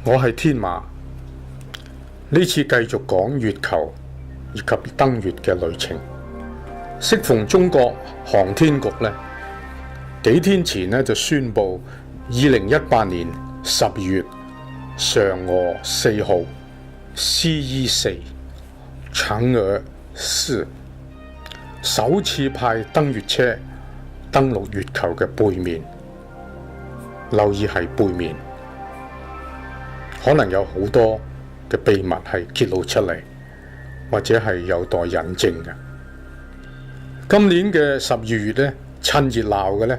我係天馬，呢次繼續講月球以及登月嘅旅程。適逢中國航天局呢，幾天前呢就宣布2018年12月嫦娥4號 CE4 嫦娥4首次派登月車登陸月球嘅背面，留意係背面，可能有好多嘅秘密係揭露出嚟，或者係有待引證嘅。今年嘅12月呢，趁熱鬧嘅呢，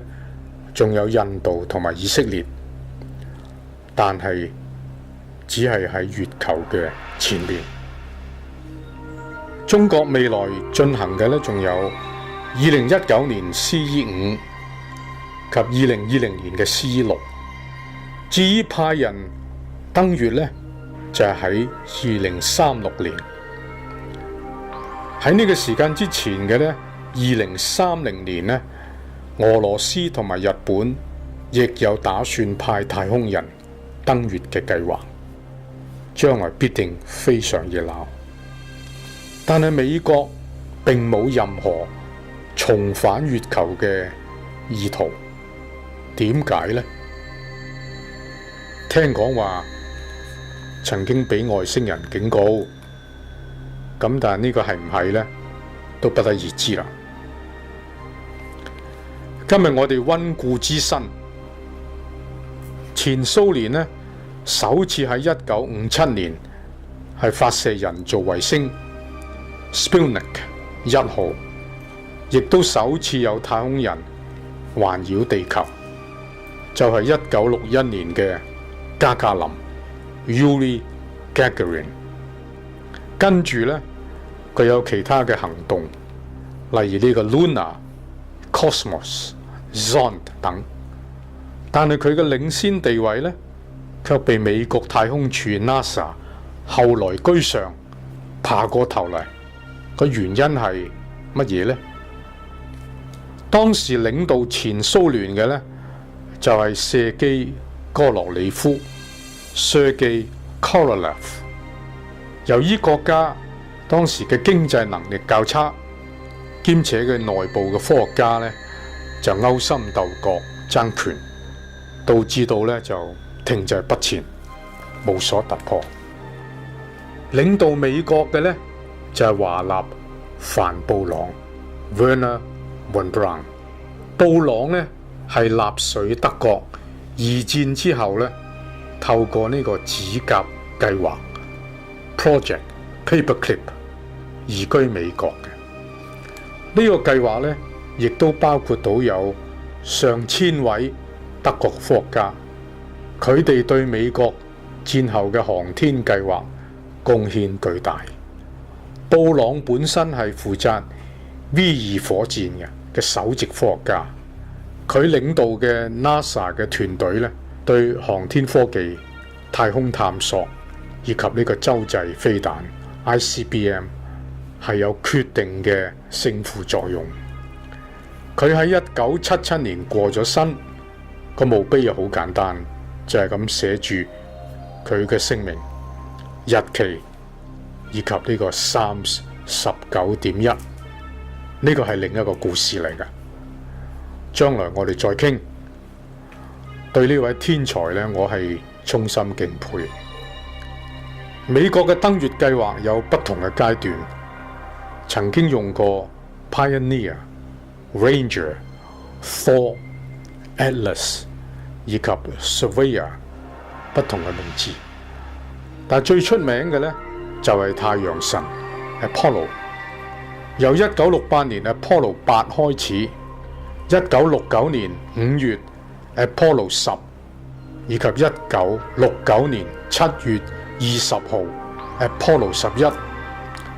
仲有印度同埋以色列，但係只係喺月球嘅前面。中國未來進行嘅呢，仲有2019年 CE5 及2020年嘅 CE6。至於派人登月呢，就係喺2036年。喺呢個時間之前嘅呢，2030年呢，俄羅斯同埋日本亦有打算派太空人登月嘅計劃，將來必定非常熱鬧。但係美國並冇任何重返月球嘅意圖，點解呢？聽講話曾經俾外星人警告，咁但係呢個係唔係呢？都不得而知啦。今日我哋溫故知新，前蘇聯呢首次喺1957年係發射人造衛星 Sputnik 1號，亦都首次有太空人環繞地球，就係1961年嘅加加林 Yuri Gagarin。跟住呢，佢有其他嘅行動，例如呢個 Luna、Cosmos、Zond 等，但係佢嘅領先地位呢，卻被美國太空署 NASA 後來居上，爬過頭嚟。個原因係乜嘢呢？當時領導前蘇聯嘅呢，就係謝基哥羅里夫 Sergei Korolev。由於國家當時嘅經濟能力較差，兼且佢內部嘅科學家呢，就勾心鬥角爭權，導致到呢就停滯不前，無所突破。領導美國嘅呢，就係華納范布朗 Werner von Braun。布朗呢係納粹德國二戰之後呢，透過呢個指甲計劃 Project Paperclip 移居美國嘅。呢個計劃呢，亦都包括到有上千位德國科學家，佢哋對美國戰後嘅航天計劃貢獻巨大。布朗本身係負責 V2 火箭嘅首席科學家，佢領導嘅 NASA 嘅團隊呢，對航天科技、太空探索以及呢個洲際飛彈 ICBM 係有決定嘅勝負作用。佢喺1977年過咗身，個墓碑又好簡單，就係咁寫住佢嘅姓名、日期以及呢個 Psalms 19.1，呢個係另一個故事嚟㗎。將來我哋再傾。對呢位天才呢，我係衷心敬佩。美國嘅登月計劃有不同嘅階段，曾經用過 Pioneer、Ranger、Thor、Atlas 以及 Surveyor 不同嘅名字，但最出名嘅呢，就係太陽神 Apollo。由1968年 Apollo 8開始，1969年5月 Apollo 10，以及1969年7月20號 Apollo 11，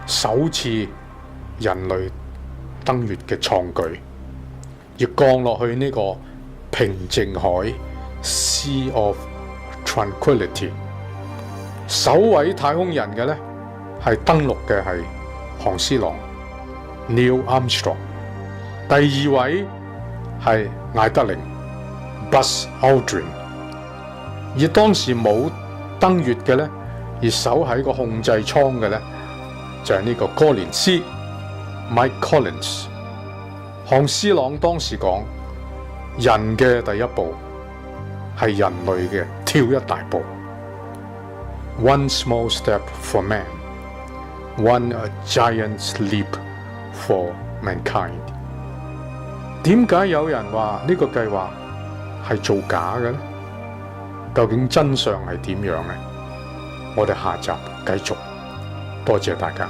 首次人類登月嘅創舉，亦降落去呢個平靜海 Sea of Tranquility。首位太空人嘅呢，係登陸嘅係韓斯朗 Neil Armstrong， 第二位係艾德靈 Buzz Aldrin。而當時冇登月嘅呢，而守喺個控制艙嘅呢，就係呢個柯連斯 Mike Collins。項斯朗當時講：人嘅第一步係人類嘅跳一大步。One small step for man, one a giant's leap for mankind。點解有人話呢個計劃係造假嘅呢？究竟真相係點樣呢？我哋下集繼續，多謝大家。